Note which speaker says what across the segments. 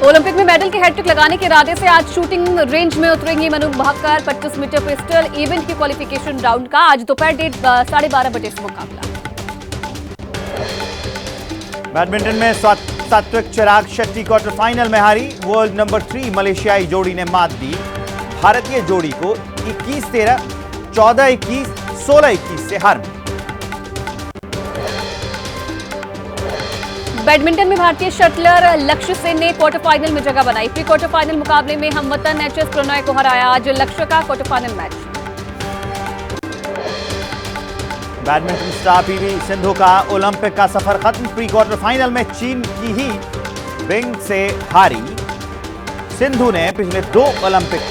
Speaker 1: Olympic में medal के hat trick लगाने के इरादे से आज शूटिंग रेंज में उतरेंगी Manu Bhaker. 25 metre pistol event के क्वालिफिकेशन राउंड का आज दोपहर 12:30 बजे से मुकाबला।
Speaker 2: बैडमिंटन में सात्विक चिराग शेट्टी क्वार्टर फाइनल में हारी। वर्ल्ड नंबर 3 मलेशियाई जोड़ी ने मात दी भारतीय जोड़ी को 21-13, 14-21, 16-21 से हार।
Speaker 1: बैडमिंटन में भारतीय शटलर लक्ष्य सेन ने क्वार्टर फाइनल में जगह बनाई। प्री क्वार्टर फाइनल मुकाबले में हमवतन एचएस प्रणय को हराया। आज लक्ष्य का quarter final match.
Speaker 2: Badminton star PV Sindhu का ओलंपिक का सफर खत्म। प्री क्वार्टर फाइनल में चीन की ही बिंग से हारी सिंधु ने पिछले 2 ओलंपिक।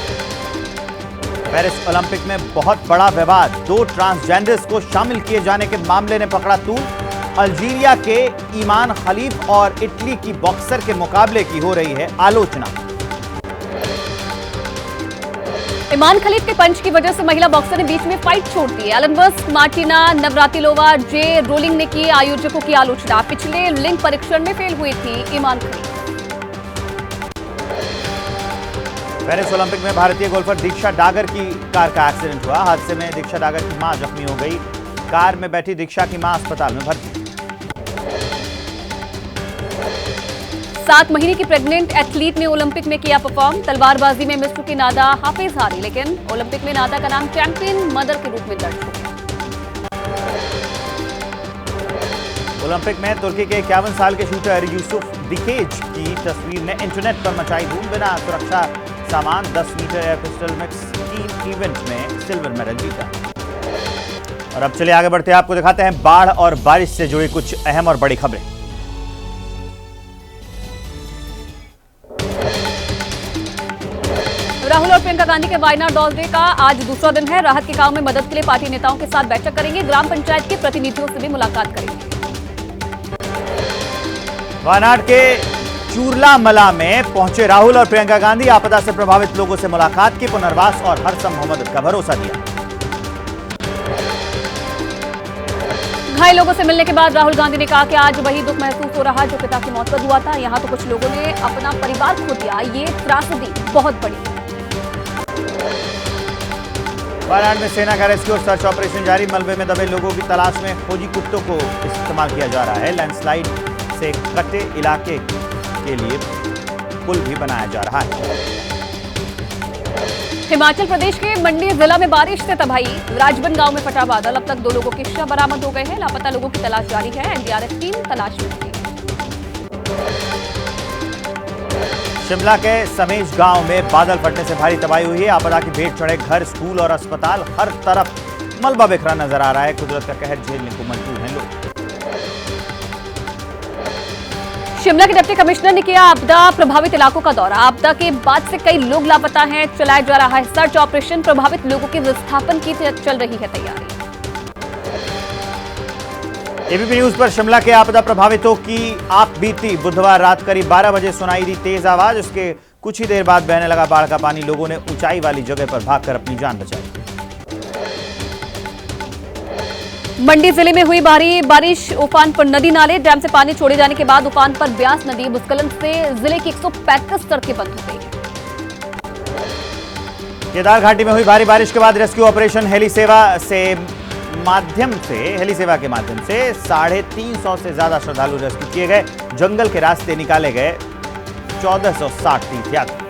Speaker 2: पेरिस ओलंपिक में बहुत बड़ा विवाद। 2 ट्रांसजेंडर्स को शामिल किए जाने के मामले ने पकड़ा तूल। अल्जीरिया के ईमान खलीफ और इटली की बॉक्सर के मुकाबले की हो रही है आलोचना।
Speaker 1: ईमान खलीफ के पंच की वजह से महिला बॉक्सर ने बीच में फाइट छोड़ दी। एलनवर्स मार्टिना नवरातिलोवा जे रोलिंग ने की आयोजकों की आलोचना। पिछले लिंग परीक्षण में फेल हुई थी ईमान खलीफ।
Speaker 2: पेरिस ओलंपिक में भारतीय गोल्फर दीक्षा डागर की कार का एक्सीडेंट हुआ। हादसे में दीक्षा डागर की मां जख्मी हो गई। कार में बैठी दीक्षा की मां अस्पताल में भर्ती।
Speaker 1: 7 महीने की प्रेग्नेंट एथलीट ने ओलंपिक में किया परफॉर्म। तलवारबाजी में मिस्र की नादा हाफिज हारी, लेकिन ओलंपिक में नादा का नाम चैंपियन मदर के रूप में दर्ज हो गया।
Speaker 2: ओलंपिक में तुर्की के 51 साल के शूटर यूसुफ दिकेज की तस्वीर ने इंटरनेट पर मचाई धूम। बिना सुरक्षा सामान 10 metre air pistol mix team event में सिल्वर मेडल जीता। और अब चलिए आगे बढ़ते हैं, आपको दिखाते हैं बाढ़ और बारिश से जुड़ी कुछ अहम और बड़ी खबरें।
Speaker 1: राहुल और प्रियंका गांधी के वायनाड दौरे का आज दूसरा दिन है। राहत के काम में मदद के लिए पार्टी नेताओं के साथ बैठक करेंगे। ग्राम पंचायत के प्रतिनिधियों से भी मुलाकात करेंगे।
Speaker 2: वायनाड के चूरलामला में पहुंचे राहुल और प्रियंका गांधी। आपदा से प्रभावित लोगों से मुलाकात की, पुनर्वास और हर संभव मदद का भरोसा दिया।
Speaker 1: घायल लोगों से मिलने के बाद राहुल गांधी ने कहा कि आज वही दुख महसूस हो रहा जो पिता की मौत पर हुआ था। यहां तो कुछ लोगों ने अपना परिवार खो दिया। ये त्रासदी बहुत बड़ी है।
Speaker 2: वायनाड में सेना का रेस्क्यू और सर्च ऑपरेशन जारी। मलबे में दबे लोगों की तलाश में फौजी कुत्तों को इस्तेमाल किया जा रहा है। लैंडस्लाइड से कटे इलाके के लिए पुल भी बनाया जा रहा है।
Speaker 1: हिमाचल प्रदेश के मंडी जिला में बारिश से तबाही। राजबन गांव में फटा बादल। अब तक 2 लोगों के शव बरामद हो गए हैं। लापता लोगों की तलाश जारी है। एनडीआरएफ टीम तलाश में है।
Speaker 2: शिमला के समेज गांव में बादल फटने से भारी तबाही हुई है। आपदा की भेंट चढ़े घर, स्कूल और अस्पताल। हर तरफ मलबा बिखरा नजर आ रहा है। कुदरत का कहर झेलने को मजबूर हैं लोग।
Speaker 1: शिमला के डिप्टी कमिश्नर ने किया आपदा प्रभावित इलाकों का दौरा। आपदा के बाद से कई लोग लापता हैं। चलाया जा रहा है सर्च ऑपरेशन। प्रभावित लोगों के विस्थापन की चल रही है तैयारी।
Speaker 2: एबीपी न्यूज पर शिमला के आपदा प्रभावितों की आप बीती। बुधवार रात करीब 12 बजे सुनाई दी तेज आवाज। उसके कुछ ही देर बाद बहने लगा बाढ़ का पानी। लोगों ने ऊंचाई वाली जगह पर भागकर अपनी जान बचाई।
Speaker 1: मंडी जिले में हुई भारी बारिश। उफान पर नदी नाले। डैम से पानी छोड़े जाने के बाद उफान पर ब्यास नदी। भूस्खलन से जिले की 135 सड़कें बंद हो गई।
Speaker 2: केदार घाटी में हुई भारी बारिश के बाद रेस्क्यू ऑपरेशन हेली सेवा के माध्यम से 350 से ज्यादा श्रद्धालु रेस्क्यू किए गए। जंगल के रास्ते निकाले गए 1460 तीर्थयात्री।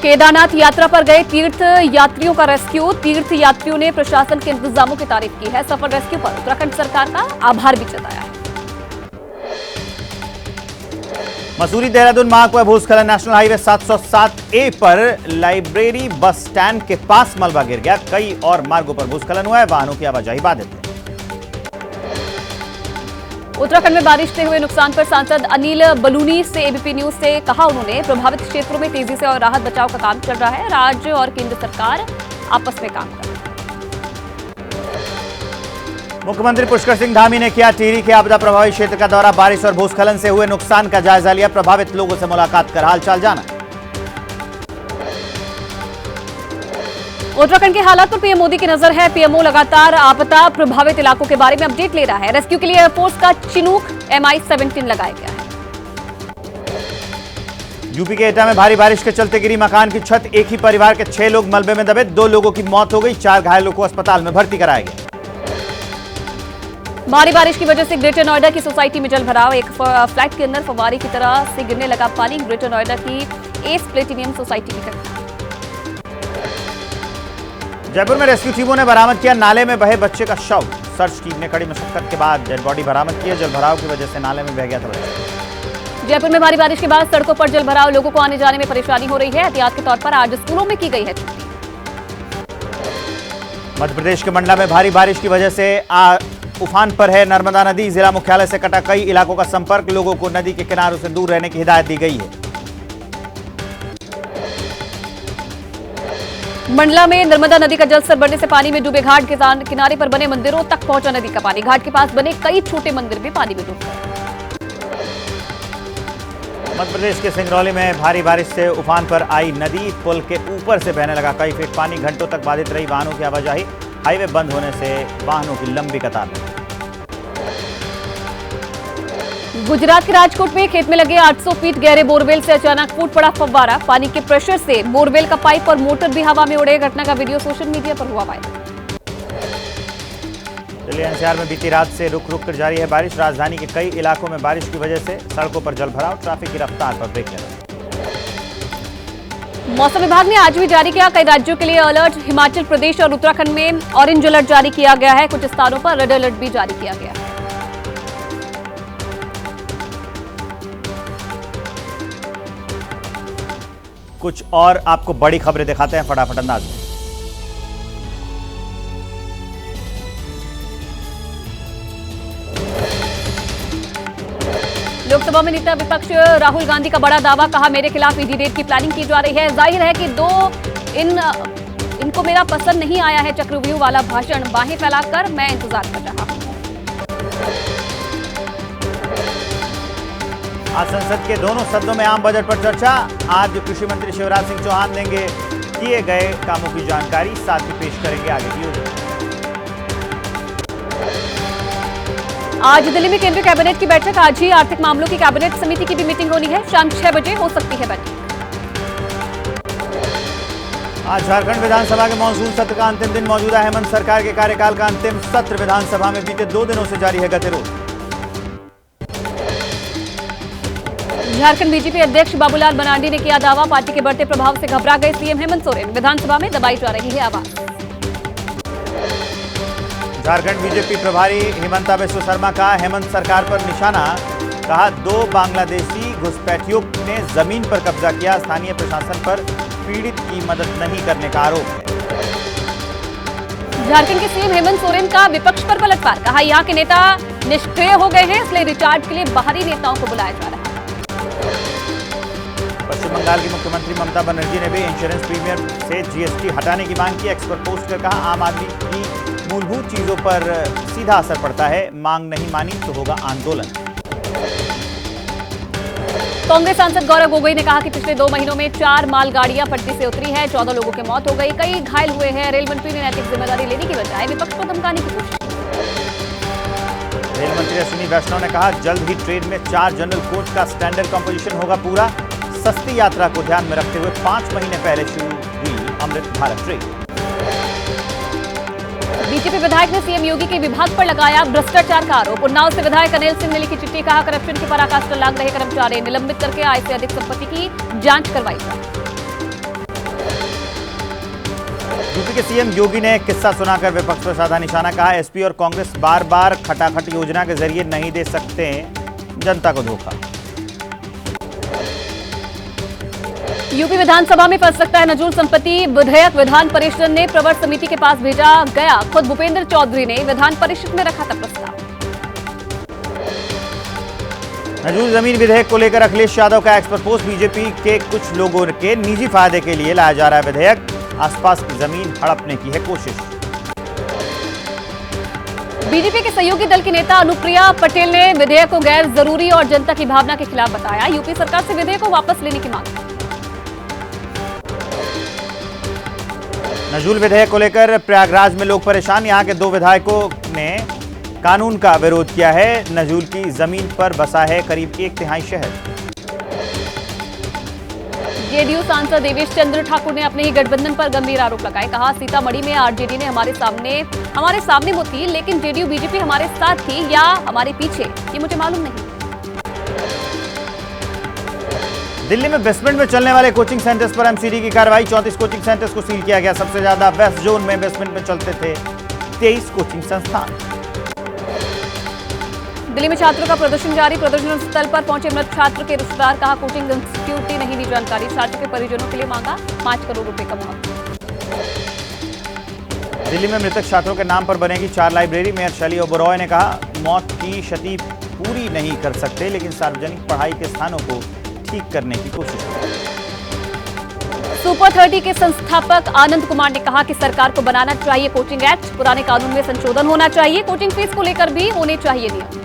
Speaker 1: केदारनाथ यात्रा पर गए तीर्थ यात्रियों का रेस्क्यू। तीर्थ यात्रियों ने प्रशासन के इंतजामों की तारीफ की है। सफल रेस्क्यू पर उत्तराखंड सरकार का आभार भी जताया है।
Speaker 2: मसूरी देहरादून मार्ग पर भूस्खलन। नेशनल हाईवे 707A पर लाइब्रेरी बस स्टैंड के पास मलबा गिर गया। कई और मार्गों पर भूस्खलन हुआ है। वाहनों की आवाजाही बाधित है।
Speaker 1: उत्तराखंड में बारिश से हुए नुकसान पर सांसद अनिल बलूनी से एबीपी न्यूज से कहा उन्होंने। प्रभावित क्षेत्रों में तेजी से और राहत बचाव का काम चल रहा है। राज्य और केंद्र सरकार आपस में काम कर रही है।
Speaker 2: मुख्यमंत्री पुष्कर सिंह धामी ने किया टिहरी के आपदा प्रभावित क्षेत्र का दौरा। बारिश और भूस्खलन से हुए नुकसान का जायजा लिया। प्रभावित लोगों से मुलाकात कर हालचाल जाना।
Speaker 1: उत्तराखंड के हालात पर पीएम मोदी की नजर है। पीएमओ लगातार आपदा प्रभावित इलाकों के बारे में अपडेट ले रहा है। रेस्क्यू के लिए एयरफोर्स का चिनूक MI-17 लगाया गया है।
Speaker 2: यूपी के एटा में भारी बारिश के चलते गिरी मकान की छत, एक ही परिवार के 6 लोग मलबे में दबे, 2 लोगों की मौत हो गई, 4 घायलों को अस्पताल में भर्ती कराया गया।
Speaker 1: भारी बारिश की वजह से ग्रेटर नोएडा की सोसाइटी में जल भराव, एक फ्लैट के अंदर फव्वारे की तरह से गिरने लगा पानी। ग्रेटर नोएडा की एस प्लेटिनियम सोसाइटी की घटना।
Speaker 2: जयपुर में रेस्क्यू टीमों ने बरामद किया नाले में बहे बच्चे का शव। सर्च टीम ने कड़ी मशक्कत के बाद डेड बॉडी बरामद की है। जल भराव की वजह से नाले में बह गया था बच्चा।
Speaker 1: जयपुर में भारी बारिश के बाद सड़कों पर जल भराव, लोगों को आने जाने में परेशानी हो रही है। एहतियात के तौर पर आज स्कूलों में की गई है छुट्टी।
Speaker 2: मध्य प्रदेश के मंडला में भारी बारिश की वजह से उफान पर है नर्मदा नदी। जिला मुख्यालय से कटा कई इलाकों का संपर्क, लोगों को नदी के किनारों से दूर रहने की हिदायत दी गई है।
Speaker 1: मंडला में नर्मदा नदी का जलस्तर बढ़ने से पानी में डूबे घाट के किनारे पर बने मंदिरों तक पहुंचा नदी का पानी। घाट के पास बने कई छोटे मंदिर भी पानी में डूब गए।
Speaker 2: मध्य प्रदेश के सिंगरौली में भारी बारिश से उफान पर आई नदी, पुल के ऊपर से बहने लगा कई फीट पानी। घंटों तक बाधित रही वाहनों की आवाजाही, हाईवे बंद होने से वाहनों की लंबी कतार लगी।
Speaker 1: गुजरात के राजकोट में खेत में लगे 800 फीट गहरे बोरवेल से अचानक फूट पड़ा फव्वारा। पानी के प्रेशर से बोरवेल का पाइप और मोटर भी हवा में उड़े। घटना का वीडियो सोशल मीडिया पर हुआ वायरल।
Speaker 2: दिल्ली एनसीआर में बीती रात से रुक रुक कर जारी है बारिश। राजधानी के कई इलाकों में बारिश की वजह से सड़कों पर जलभराव, ट्रैफिक की रफ्तार पर ब्रेक लगा।
Speaker 1: मौसम विभाग ने आज भी जारी किया कई राज्यों के लिए अलर्ट। हिमाचल प्रदेश और उत्तराखंड में ऑरेंज अलर्ट जारी किया गया है। कुछ स्थानों पर रेड अलर्ट भी जारी किया गया है।
Speaker 2: कुछ और आपको बड़ी खबरें दिखाते हैं फटाफट अंदाज में।
Speaker 1: लोकसभा में नेता विपक्ष राहुल गांधी का बड़ा दावा, कहा मेरे खिलाफ ईडी रेड की प्लानिंग की जा रही है। जाहिर है कि इनको मेरा पसंद नहीं आया है चक्रव्यूह वाला भाषण, बाहें फैलाकर मैं इंतजार कर रहा हूं।
Speaker 2: आज संसद के दोनों सदनों में आम बजट पर चर्चा। आज कृषि मंत्री शिवराज सिंह चौहान देंगे किए गए कामों की जानकारी, साथ ही पेश करेंगे आगे की योजना।
Speaker 1: आज दिल्ली में केंद्रीय कैबिनेट की बैठक। आज ही आर्थिक मामलों की कैबिनेट समिति की भी मीटिंग होनी है। शाम 6 बजे हो सकती है बैठक।
Speaker 2: आज झारखंड विधानसभा के मानसून सत्र का अंतिम दिन। मौजूदा हेमंत सरकार के कार्यकाल का अंतिम सत्र विधानसभा में बीते 2 दिनों से जारी है गतिरोध।
Speaker 1: झारखंड बीजेपी अध्यक्ष बाबूलाल मरांडी ने किया दावा, पार्टी के बढ़ते प्रभाव से घबरा गए सीएम हेमंत सोरेन। विधानसभा में दबाई जा रही है आवाज।
Speaker 2: झारखंड बीजेपी प्रभारी हिमंता बिस्व शर्मा का हेमंत सरकार पर निशाना। कहा 2 बांग्लादेशी घुसपैठियों ने जमीन पर कब्जा किया। स्थानीय प्रशासन पर पीड़ित की मदद नहीं करने का आरोप है।
Speaker 1: झारखंड के सीएम हेमंत सोरेन का विपक्ष पर पलटवार। कहा यहां के नेता निष्क्रिय हो गए हैं, इसलिए रिचार्ज के लिए बाहरी नेताओं को बुलाया जा रहा है।
Speaker 2: पश्चिम बंगाल की मुख्यमंत्री ममता बनर्जी ने भी इंश्योरेंस प्रीमियम से जीएसटी हटाने की मांग की। एक्स पर पोस्ट कर कहा आम आदमी की मूलभूत चीजों पर सीधा असर पड़ता है, मांग नहीं मानी तो होगा आंदोलन।
Speaker 1: कांग्रेस सांसद गौरव गोगोई ने कहा कि पिछले 2 महीनों में 4 मालगाड़ियां पटरी से उतरी है, 14 लोगों की मौत हो गई, कई घायल हुए हैं। रेल मंत्री ने नैतिक जिम्मेदारी लेने की बजाय विपक्ष को धमकाने की कोशिश की।
Speaker 2: रेल मंत्री अश्विनी वैष्णव ने कहा जल्द ही ट्रेन में 4 जनरल कोच का स्टैंडर्ड कंपोजिशन होगा पूरा। सस्ती यात्रा को ध्यान में रखते हुए 5 महीने पहले शुरू हुई अमृत भारत ट्रेन।
Speaker 1: बीजेपी विधायक ने सीएम योगी के विभाग पर लगाया भ्रष्टाचार का आरोप। उन्नाव से विधायक अनिल सिंह ने लिखी चिट्ठी, कहा करप्शन की पराकाष्ठा लाग रहे कर्मचारी निलंबित करके आय से अधिक संपत्ति की जांच करवाई जाए।
Speaker 2: यूपी के सीएम योगी ने किस्सा सुनाकर विपक्ष पर साधा निशाना। कहा एसपी और कांग्रेस बार बार खटाखट योजना के जरिए नहीं दे सकते जनता को धोखा।
Speaker 1: यूपी विधानसभा में फंस सकता है नजूल संपत्ति विधेयक। विधान परिषद ने प्रवर समिति के पास भेजा गया। खुद भूपेंद्र चौधरी ने विधान परिषद में रखा था प्रस्ताव।
Speaker 2: नजूल जमीन विधेयक को लेकर अखिलेश यादव का एक्स पर पोस्ट। बीजेपी के कुछ लोगों के निजी फायदे के लिए लाया जा रहा है विधेयक, आसपास की जमीन हड़पने की है कोशिश।
Speaker 1: बीजेपी के सहयोगी दल की नेता अनुप्रिया पटेल ने विधेयक को गैर जरूरी और जनता की भावना के खिलाफ बताया। यूपी सरकार से विधेयक को वापस लेने की मांग।
Speaker 2: नजूल विधेयक को लेकर प्रयागराज में लोग परेशान। यहां के 2 विधायकों ने कानून का विरोध किया है। नजूल की जमीन पर बसा है करीब 1/3 शहर।
Speaker 1: जेडीयू सांसद देवेश चंद्र ठाकुर ने अपने ही गठबंधन पर गंभीर आरोप लगाए। कहा, सीतामढ़ी में आरजेडी ने हमारे सामने वो थी, लेकिन जेडीयू बीजेपी हमारे साथ थी या हमारे पीछे, ये मुझे मालूम नहीं।
Speaker 2: दिल्ली में बेसमेंट में चलने वाले कोचिंग सेंटर्स पर एमसीडी की कार्रवाई। 34 कोचिंग सेंटर्स को सील किया गया। सबसे ज्यादा वेस्ट जोन में बेसमेंट में चलते थे 23 कोचिंग संस्थान।
Speaker 1: दिल्ली में छात्रों का प्रदर्शन जारी। प्रदर्शन स्थल पर पहुंचे मृत छात्र के रिश्तेदार। कहा, कोचिंग इंस्टीट्यूट की नहीं दी जानकारी। छात्र के परिजनों के लिए मांगा 5 करोड़ रुपए का मुआवजा।
Speaker 2: दिल्ली में मृतक छात्रों के नाम पर बनेगी 4 लाइब्रेरी। मेयर शैली ओबरॉय ने कहा, मौत की क्षति पूरी नहीं कर सकते, लेकिन सार्वजनिक पढ़ाई के स्थानों को ठीक करने की कोशिश करें।
Speaker 1: सुपर 30 के संस्थापक आनंद कुमार ने कहा कि सरकार को बनाना चाहिए कोचिंग एक्ट। पुराने कानून में संशोधन होना चाहिए। कोचिंग फीस को लेकर भी होने चाहिए नियम।